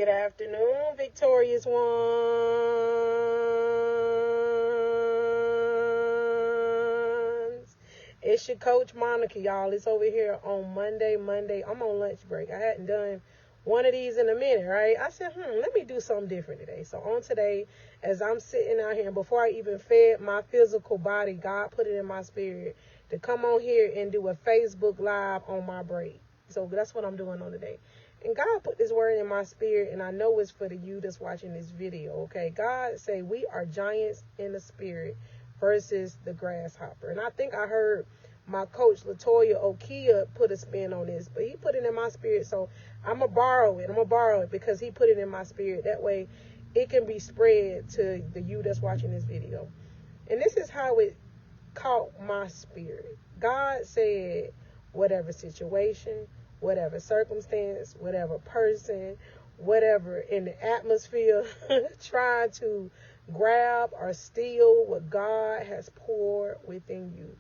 Good afternoon, victorious ones. It's your coach Monica, y'all. It's over here on Monday. I'm on lunch break. I hadn't done one of these in a minute, right? I said, let me do something different today. So on today, as I'm sitting out here, and before I even fed my physical body, God put it in my spirit to come on here and do a Facebook Live on my break. So that's what I'm doing on today. And God put this word in my spirit, and I know it's for the you that's watching this video, okay? God say we are giants in the spirit versus the grasshopper. And I think I heard my coach, Latoya Okia, put a spin on this, but he put it in my spirit, so I'm going to borrow it because he put it in my spirit. That way it can be spread to the you that's watching this video. And this is how it caught my spirit. God said, whatever situation, whatever circumstance, whatever person, whatever in the atmosphere trying to grab or steal what God has poured within you.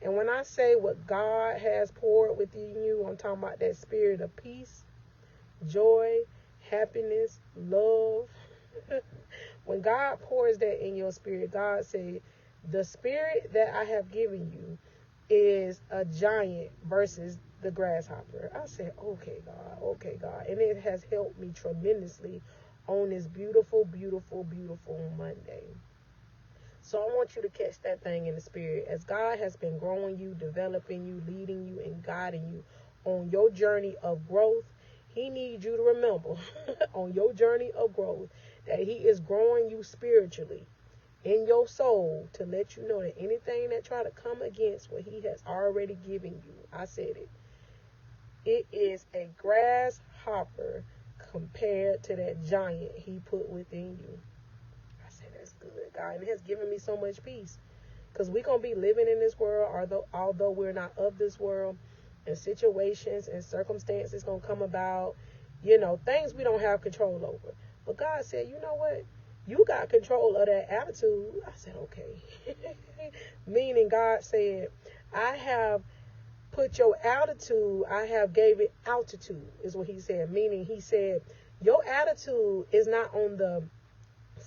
And when I say what God has poured within you, I'm talking about that spirit of peace, joy, happiness, love. When God pours that in your spirit, God said, the spirit that I have given you is a giant versus the grasshopper. I said, okay, God. And it has helped me tremendously on this beautiful Monday. So I want you to catch that thing in the spirit. As God has been growing you, developing you, leading you, and guiding you on your journey of growth, He needs you to remember on your journey of growth that He is growing you spiritually in your soul to let you know that anything that try to come against what He has already given you, I said it is a grasshopper compared to that giant He put within you. I said, that's good, God. And it has given me so much peace. Because we're going to be living in this world, although we're not of this world, and situations and circumstances going to come about, things we don't have control over. But God said, you know what? You got control of that attitude. I said, okay. Meaning God said, I have put your attitude, I have gave it altitude, is what He said. Meaning He said, your attitude is not on the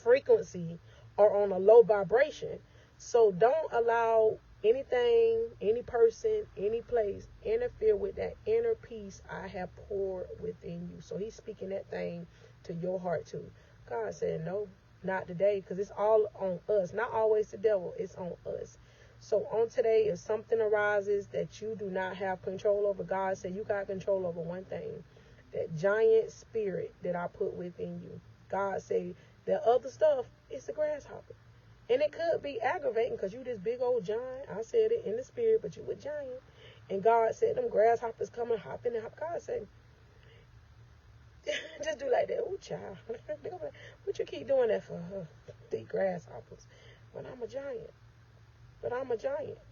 frequency or on a low vibration. So don't allow anything, any person, any place interfere with that inner peace I have poured within you. So He's speaking that thing to your heart too. God said, no, not today, because it's all on us. Not always the devil, it's on us. So on today, if something arises that you do not have control over, God said you got control over one thing, that giant spirit that I put within you. God said the other stuff is a grasshopper. And it could be aggravating because you this big old giant. I said it in the spirit, but you a giant. And God said them grasshoppers coming, hopping and hopping. God said, just do like that. Oh, child. What you keep doing that for? The grasshoppers. But I'm a giant.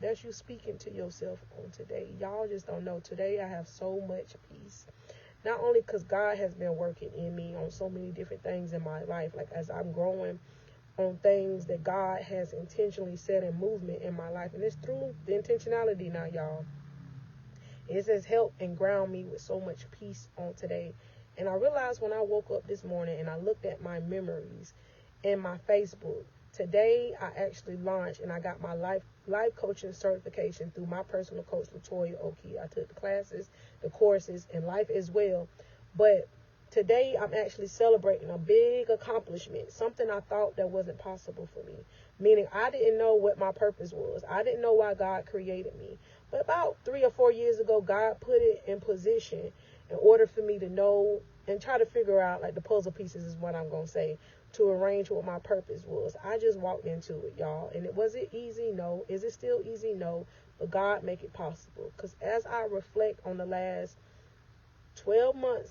That's you speaking to yourself on today. Y'all just don't know. Today I have so much peace. Not only because God has been working in me on so many different things in my life. Like as I'm growing on things that God has intentionally set in movement in my life. And it's through the intentionality now, y'all. It has helped and ground me with so much peace on today. And I realized when I woke up this morning and I looked at my memories in my Facebook, today I actually launched and I got my life coaching certification through my personal coach, Latoya Okia. I took the classes, the courses, and life as well. But today I'm actually celebrating a big accomplishment, something I thought that wasn't possible for me. Meaning I didn't know what my purpose was. I didn't know why God created me. But about 3 or 4 years ago, God put it in position in order for me to know and try to figure out, like the puzzle pieces is what I'm going to say, to arrange what my purpose was. I just walked into it, y'all. And was it easy? No. Is it still easy? No. But God make it possible. Because as I reflect on the last 12 months,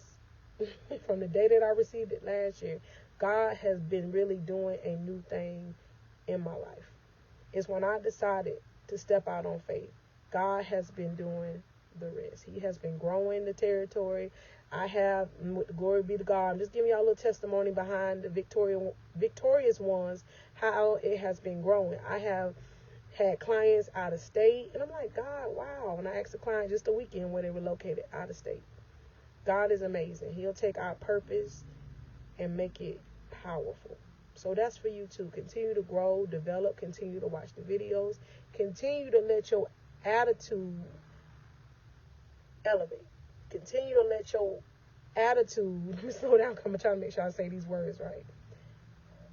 from the day that I received it last year, God has been really doing a new thing in my life. It's when I decided to step out on faith. God has been doing the rest. He has been growing the territory. I have, glory be to God, I'm just giving y'all a little testimony behind the victorious ones, how it has been growing. I have had clients out of state, and I'm like, God, wow. And I asked a client just a weekend where they were located out of state. God is amazing. He'll take our purpose and make it powerful. So that's for you too. Continue to grow, develop, continue to watch the videos, continue to let your attitude elevate. Continue to let your attitude, let me slow down, I'm trying to make sure I say these words right.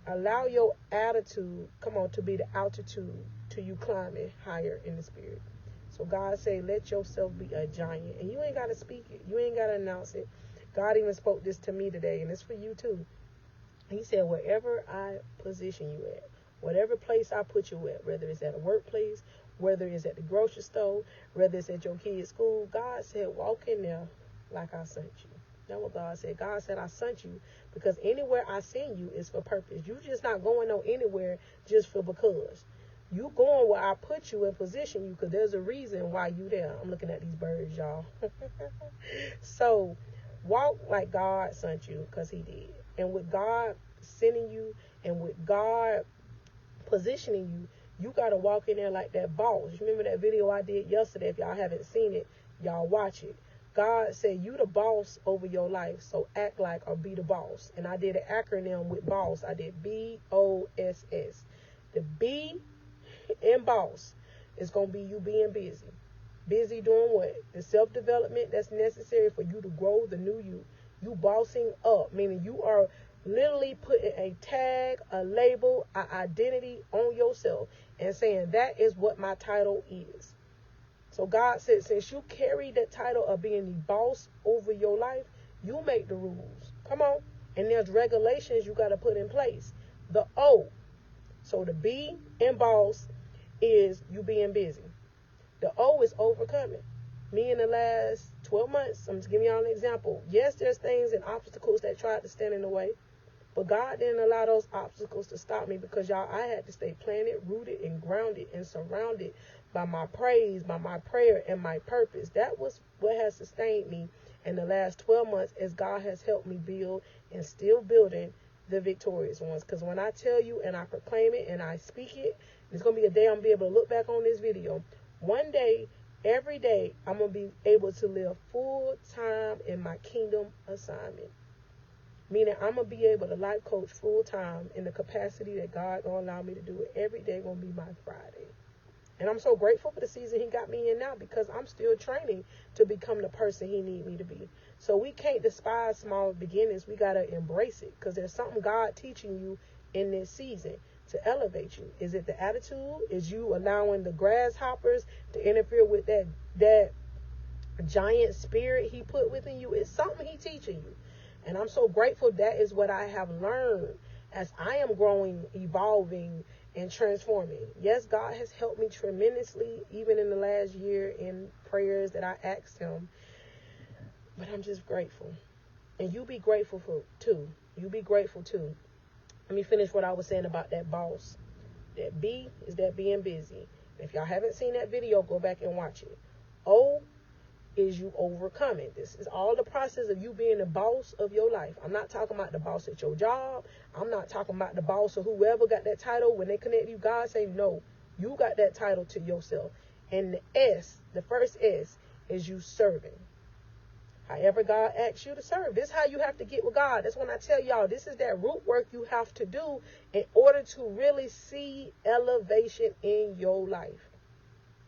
Allow your attitude, come on, to be the altitude to you climbing higher in the spirit. So God say, let yourself be a giant. And you ain't got to speak it. You ain't got to announce it. God even spoke this to me today, and it's for you too. He said, wherever I position you at, whatever place I put you at, whether it's at a workplace, whether it's at the grocery store, whether it's at your kid's school, God said, walk in there like I sent you. That's what God said. God said, I sent you because anywhere I send you is for purpose. You just not going on anywhere just for because. You going where I put you and position you because there's a reason why you there. I'm looking at these birds, y'all. So walk like God sent you because he did. And with God sending you and with God positioning you, you got to walk in there like that boss. Remember that video I did yesterday? If y'all haven't seen it, y'all watch it. God said you the boss over your life, so act like or be the boss. And I did an acronym with boss. I did BOSS. The B in boss is going to be you being busy. Busy doing what? The self-development that's necessary for you to grow the new you. You bossing up, meaning you are literally putting a tag, a label, an identity on yourself and saying that is what my title is. So God said, since you carry that title of being the boss over your life, you make the rules. Come on. And there's regulations you got to put in place. The O. So the B in boss is you being busy. The O is overcoming. Me in the last 12 months, I'm just giving y'all an example. Yes, there's things and obstacles that tried to stand in the way. But God didn't allow those obstacles to stop me because, y'all, I had to stay planted, rooted, and grounded and surrounded by my praise, by my prayer, and my purpose. That was what has sustained me in the last 12 months as God has helped me build and still building the victorious ones. Because when I tell you and I proclaim it and I speak it, it's going to be a day I'm going to be able to look back on this video. One day, every day, I'm going to be able to live full time in my kingdom assignment. Meaning I'm going to be able to life coach full time in the capacity that God going to allow me to do it. Every day going to be my Friday. And I'm so grateful for the season he got me in now because I'm still training to become the person he need me to be. So we can't despise small beginnings. We got to embrace it because there's something God teaching you in this season to elevate you. Is it the attitude? Is you allowing the grasshoppers to interfere with that giant spirit he put within you? It's something he teaching you. And I'm so grateful that is what I have learned as I am growing, evolving, and transforming. Yes, God has helped me tremendously, even in the last year in prayers that I asked him. But I'm just grateful. And you be grateful for too. You be grateful too. Let me finish what I was saying about that boss. That B is that being busy. If y'all haven't seen that video, go back and watch it. O is you overcoming. This is all the process of you being the boss of your life. I'm not talking about the boss at your job. I'm not talking about the boss of whoever got that title. When they connect you, God say, no, you got that title to yourself. And the S, the first S, is you serving. However God asks you to serve. This is how you have to get with God. That's when I tell y'all, this is that root work you have to do in order to really see elevation in your life.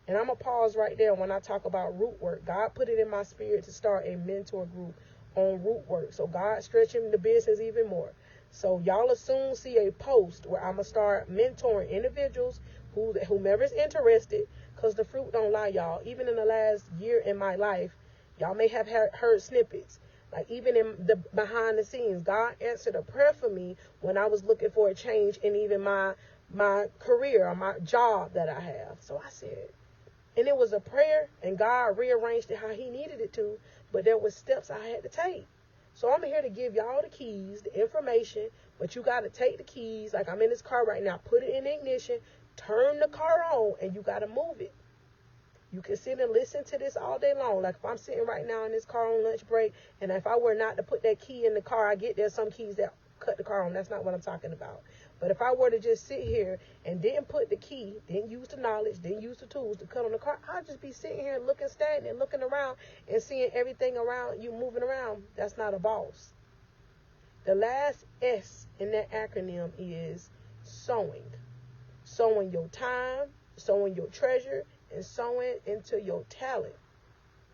And I'm going to pause right there when I talk about root work. God put it in my spirit to start a mentor group on root work. So God stretching the business even more. So y'all will soon see a post where I'm going to start mentoring individuals, whomever's interested, because the fruit don't lie, y'all. Even in the last year in my life, y'all may have heard snippets. Like even in the behind the scenes, God answered a prayer for me when I was looking for a change in even my career or my job that I have. So I said, and it was a prayer, and God rearranged it how he needed it to, but there were steps I had to take. So I'm here to give y'all the keys, the information, but you got to take the keys, like I'm in this car right now, put it in ignition, turn the car on, and you got to move it. You can sit and listen to this all day long. Like if I'm sitting right now in this car on lunch break, and if I were not to put that key in the car, I get there's some keys that cut the car on. That's not what I'm talking about. But if I were to just sit here and didn't put the key, didn't use the knowledge, didn't use the tools to cut on the car, I'd just be sitting here looking, standing and looking around and seeing everything around you moving around. That's not a boss. The last S in that acronym is sowing. Sowing your time, sowing your treasure, and sowing into your talent.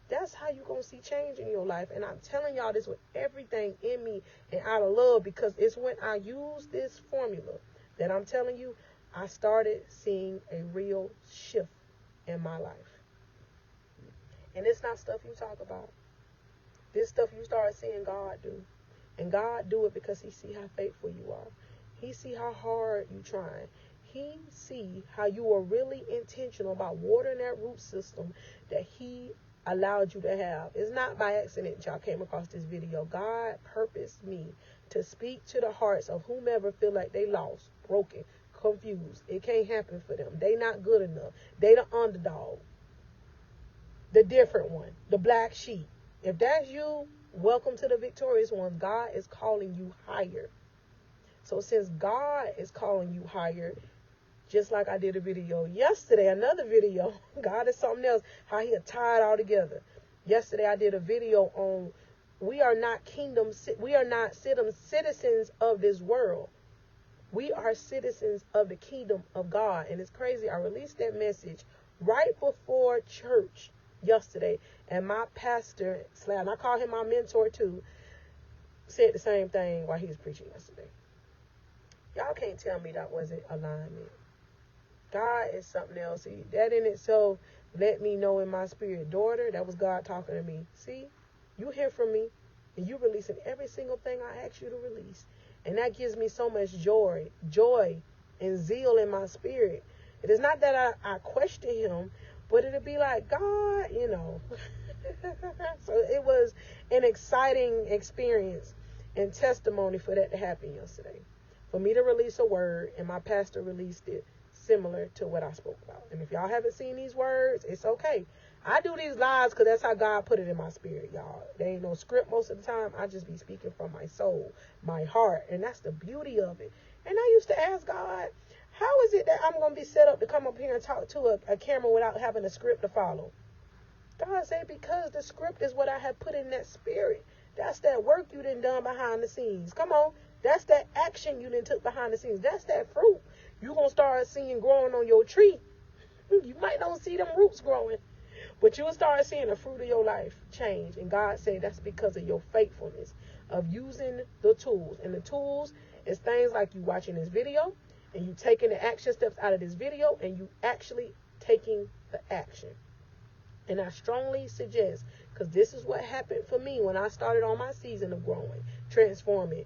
That's how you're going to see change in your life. And I'm telling y'all this with everything in me and out of love, because it's when I use this formula that I'm telling you, I started seeing a real shift in my life. And it's not stuff you talk about. This stuff you start seeing God do. And God do it because he see how faithful you are. He see how hard you trying. He see how you are really intentional about watering that root system that he allowed you to have. It's not by accident y'all came across this video. God purposed me to speak to the hearts of whomever feel like they lost, broken, confused. It can't happen for them. They not good enough. They the underdog. The different one. The black sheep. If that's you, welcome to the victorious ones. God is calling you higher. So since God is calling you higher, just like I did a video yesterday, another video, God is something else, how he'll tie it all together. Yesterday I did a video on we are not citizens of this world. We are citizens of the kingdom of God. And it's crazy. I released that message right before church yesterday. And my pastor, and I call him my mentor too, said the same thing while he was preaching yesterday. Y'all can't tell me that wasn't alignment. God is something else. See, that in itself let me know in my spirit, daughter, that was God talking to me. See, you hear from me, and you releasing every single thing I asked you to release. And that gives me so much joy, and zeal in my spirit. It is not that I question him, but it'll be like, God, So it was an exciting experience and testimony for that to happen yesterday. For me to release a word, and my pastor released it similar to what I spoke about. And if y'all haven't seen these words, it's okay. I do these lives because that's how God put it in my spirit, y'all. There ain't no script most of the time. I just be speaking from my soul, my heart. And that's the beauty of it. And I used to ask God, how is it that I'm going to be set up to come up here and talk to a camera without having a script to follow? God said, because the script is what I have put in that spirit. That's that work you done behind the scenes. Come on. That's that action you done took behind the scenes. That's that fruit you're going to start seeing growing on your tree. You might not see them roots growing, but you'll start seeing the fruit of your life change. And God said that's because of your faithfulness of using the tools. And the tools is things like you watching this video and you taking the action steps out of this video and you actually taking the action. And I strongly suggest, because this is what happened for me when I started on my season of growing, transforming,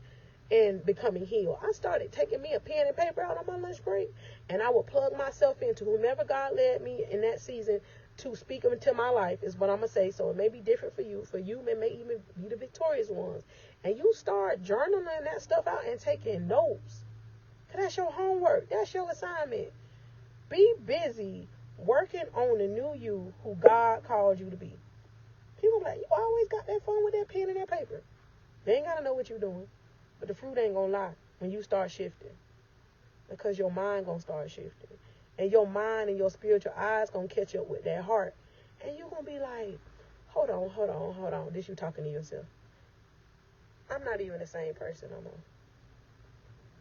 and becoming healed. I started taking me a pen and paper out on my lunch break, and I would plug myself into whomever God led me in that season to speak into my life, is what I'm going to say. So it may be different for you. For you, it may even be the victorious ones. And you start journaling that stuff out and taking notes. Because that's your homework. That's your assignment. Be busy working on the new you who God called you to be. People be like, you always got that phone with that pen and that paper. They ain't got to know what you're doing. But the fruit ain't going to lie when you start shifting. Because your mind going to start shifting. And your mind and your spiritual eyes going to catch up with that heart. And you're going to be like, hold on. This you talking to yourself. I'm not even the same person no more.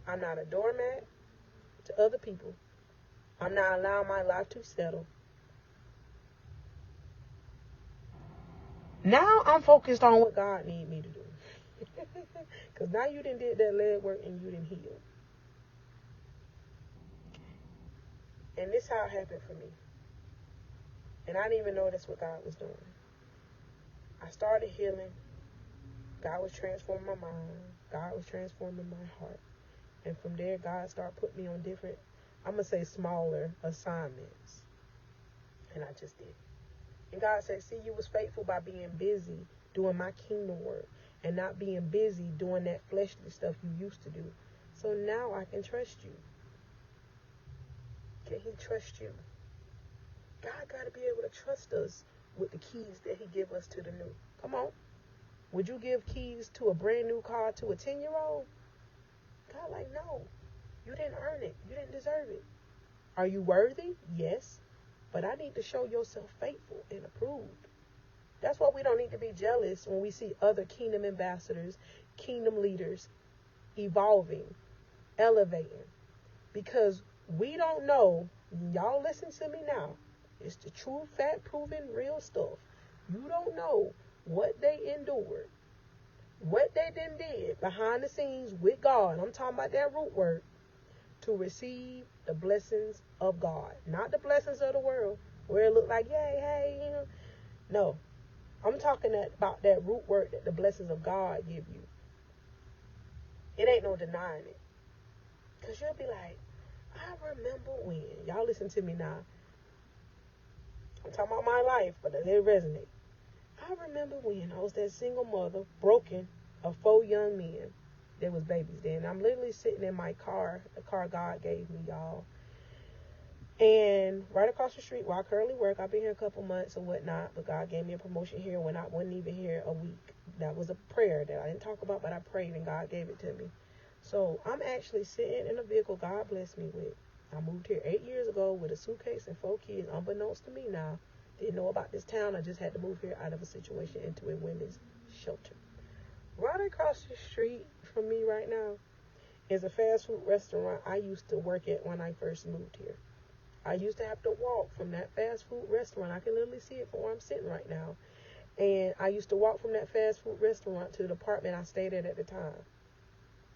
I'm not a doormat to other people. I'm not allowing my life to settle. Now I'm focused on what God need me to do. Because now you done did that leg work and you done healed. And this how it happened for me. And I didn't even know that's what God was doing. I started healing. God was transforming my mind. God was transforming my heart. And from there, God started putting me on different, I'm going to say smaller assignments. And I just did. And God said, see, you was faithful by being busy doing my kingdom work and not being busy doing that fleshly stuff you used to do. So now I can trust you. Can he trust you? God got to be able to trust us with the keys that he give us to the new. Come on. Would you give keys to a brand new car to a 10-year-old? God like, no. You didn't earn it. You didn't deserve it. Are you worthy? Yes. But I need to show yourself faithful and approved. That's why we don't need to be jealous when we see other kingdom ambassadors, kingdom leaders evolving, elevating. Because we don't know, y'all listen to me now. It's the true fact proven real stuff. You don't know what they endured, what they then did behind the scenes with God. I'm talking about that root word to receive the blessings of God, not the blessings of the world where it look like, yay, hey, you know. No, I'm talking about that root word that the blessings of God give you. It ain't no denying it. Because you'll be like, I remember when. Y'all listen to me now. I'm talking about my life, but it resonate. I remember when I was that single mother, broken, of 4 young men. There was babies then. I'm literally sitting in my car, the car God gave me, y'all. And right across the street where I currently work, I've been here a couple months or whatnot, but God gave me a promotion here when I wasn't even here a week. That was a prayer that I didn't talk about, but I prayed and God gave it to me. So I'm actually sitting in a vehicle God blessed me with. I moved here 8 years ago with a suitcase and 4 kids, unbeknownst to me now. Didn't know about this town. I just had to move here out of a situation into a women's shelter. Right across the street from me right now is a fast food restaurant I used to work at when I first moved here. I used to have to walk from that fast food restaurant. I can literally see it from where I'm sitting right now. And I used to walk from that fast food restaurant to the apartment I stayed at the time.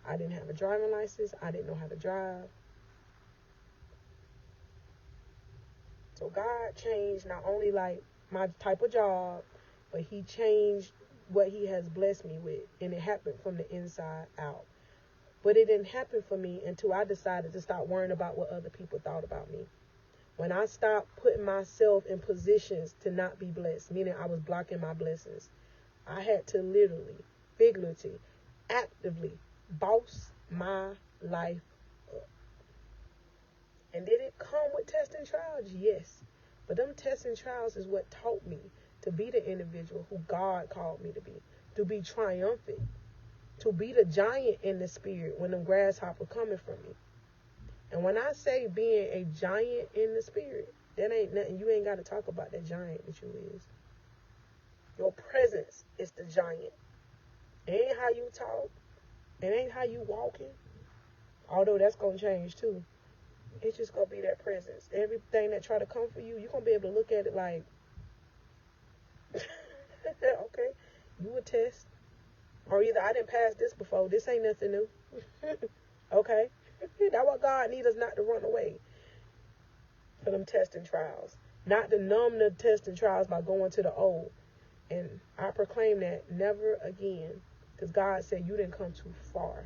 I didn't have a driving license. I didn't know how to drive. So God changed not only like my type of job, but he changed what he has blessed me with. And it happened from the inside out. But it didn't happen for me until I decided to stop worrying about what other people thought about me. When I stopped putting myself in positions to not be blessed, meaning I was blocking my blessings, I had to literally, figuratively, actively boss my life up. And did it come with tests and trials? Yes. But them tests and trials is what taught me to be the individual who God called me to be triumphant, to be the giant in the spirit when them grasshopper coming from me. And when I say being a giant in the spirit, that ain't nothing. You ain't got to talk about that giant that you is. Your presence is the giant. It ain't how you talk. It ain't how you walking. Although that's going to change too. It's just going to be that presence. Everything that try to come for you, you're going to be able to look at it like, okay, you a test. Or either I didn't pass this before. This ain't nothing new. Okay. That's why God needs us not to run away for them tests and trials. Not to numb the tests and trials by going to the old. And I proclaim that never again. Because God said you didn't come too far.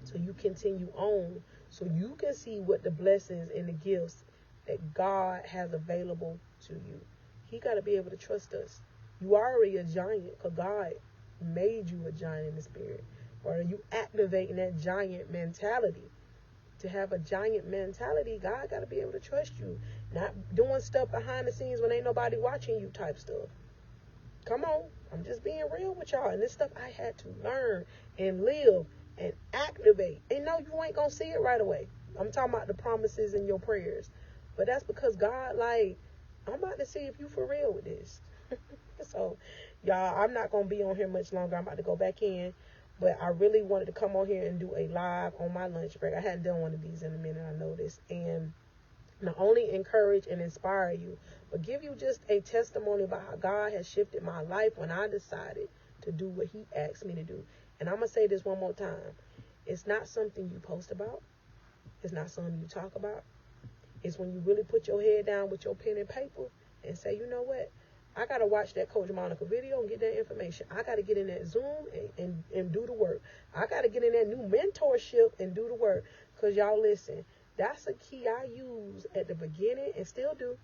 So you continue on. So you can see what the blessings and the gifts that God has available to you. He got to be able to trust us. You are already a giant because God made you a giant in the spirit. Or are you activating that giant mentality? To have a giant mentality, God got to be able to trust you. Not doing stuff behind the scenes when ain't nobody watching you type stuff. Come on. I'm just being real with y'all. And this stuff I had to learn and live and activate. And no, you ain't going to see it right away. I'm talking about the promises in your prayers. But that's because God, like, I'm about to see if you for real with this. So, y'all, I'm not going to be on here much longer. I'm about to go back in. But I really wanted to come on here and do a live on my lunch break. I hadn't done one of these in a minute, I noticed. And not only encourage and inspire you, but give you just a testimony about how God has shifted my life when I decided to do what he asked me to do. And I'm going to say this one more time. It's not something you post about. It's not something you talk about. It's when you really put your head down with your pen and paper and say, you know what? I got to watch that Coach Monica video and get that information. I got to get in that Zoom and do the work. I got to get in that new mentorship and do the work. Because y'all listen, that's a key I use at the beginning and still do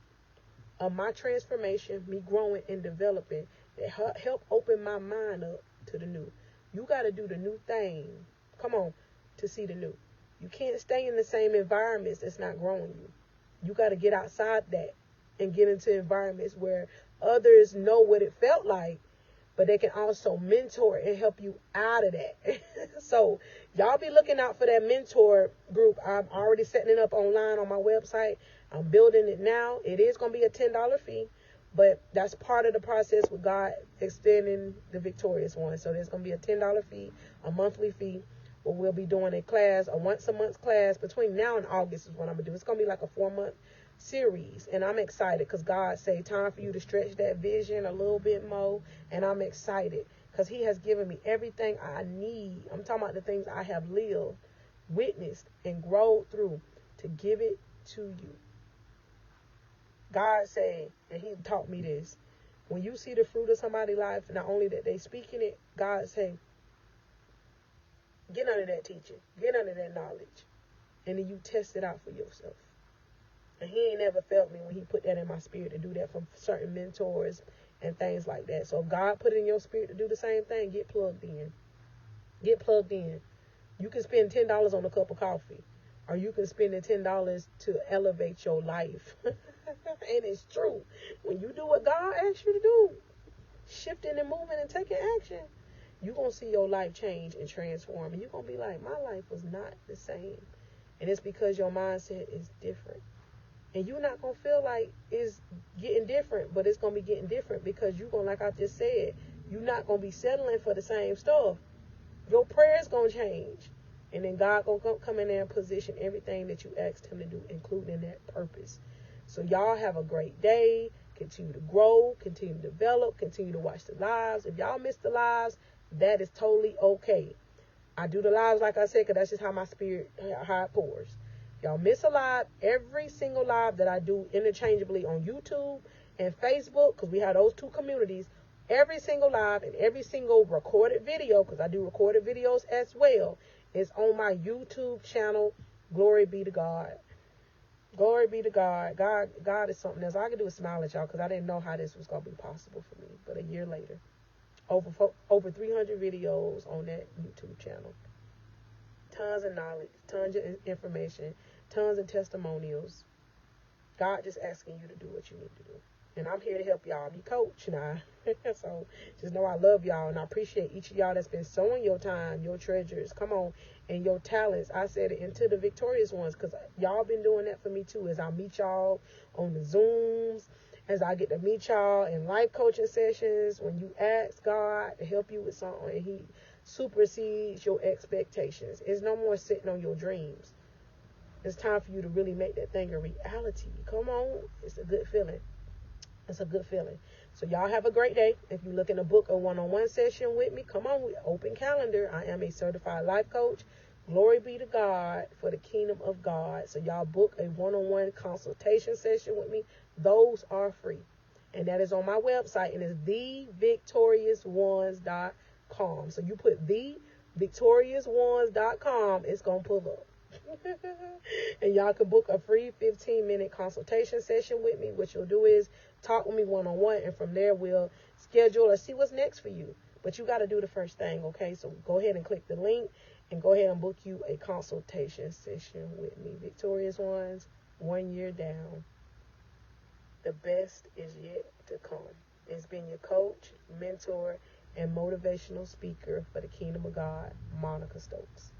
of my transformation, me growing and developing that help open my mind up to the new. You got to do the new thing. Come on, to see the new. You can't stay in the same environments that's not growing you. You got to get outside that and get into environments where others know what it felt like, but they can also mentor and help you out of that. So y'all be looking out for that mentor group. I'm already setting it up online on my website. I'm building it now. It is going to be a $10 fee, but that's part of the process with God extending the victorious one. So there's going to be a $10 fee, a monthly fee, where we'll be doing a class, a once a month class. Between now and August is what I'm going to do. It's going to be like a 4-month series, and I'm excited because God say time for you to stretch that vision a little bit more, and I'm excited because he has given me everything I need. I'm talking about the things I have lived, witnessed, and grown through to give it to you. God said, and he taught me this, when you see the fruit of somebody's life, not only that they speaking it, God say, get under that teaching, get under that knowledge, and then you test it out for yourself. And he ain't never felt me when he put that in my spirit to do that from certain mentors and things like that. So if God put it in your spirit to do the same thing, get plugged in. Get plugged in. You can spend $10 on a cup of coffee, or you can spend the $10 to elevate your life. And it's true. When you do what God asks you to do, shifting and moving and taking action, you're going to see your life change and transform. And you're going to be like, my life was not the same. And it's because your mindset is different. And you're not going to feel like it's getting different, but it's going to be getting different because you're going to, like I just said, you're not going to be settling for the same stuff. Your prayer's going to change. And then God going to come in there and position everything that you asked him to do, including that purpose. So y'all have a great day. Continue to grow, continue to develop, continue to watch the lives. If y'all miss the lives, that is totally okay. I do the lives, like I said, because that's just how my spirit, how it pours. Y'all miss a live, every single live that I do interchangeably on YouTube and Facebook, because we have those two communities. Every single live and every single recorded video, because I do recorded videos as well, is on my YouTube channel. Glory be to God. Glory be to God. God is something else. All I can do is smile at y'all because I didn't know how this was going to be possible for me. But a year later, over 300 videos on that YouTube channel. Tons of knowledge, tons of information, tons of testimonials. God just asking you to do what you need to do. And I'm here to help y'all. I'm your coach now. So just know I love y'all, and I appreciate each of y'all that's been sowing your time, your treasures, come on, and your talents. I said it, into the victorious ones, because y'all been doing that for me too, as I meet y'all on the Zooms, as I get to meet y'all in life coaching sessions. When you ask God to help you with something and he supersedes your expectations, it's no more sitting on your dreams. It's time for you to really make that thing a reality. Come on. It's a good feeling. It's a good feeling. So y'all have a great day. If you're looking to book a one-on-one session with me, come on, with open calendar. I am a certified life coach. Glory be to God for the kingdom of God. So y'all book a one-on-one consultation session with me. Those are free. And that is on my website, and it's thevictoriousones.com. So you put thevictoriousones.com, it's going to pull up. And y'all can book a free 15-minute consultation session with me. What you'll do is talk with me one-on-one, and from there we'll schedule or see what's next for you. But you got to do the first thing, okay? So go ahead and click the link and go ahead and book you a consultation session with me. Victorious Ones, 1 year down. The best is yet to come. It's been your coach, mentor, and motivational speaker for the Kingdom of God, Monica Stokes.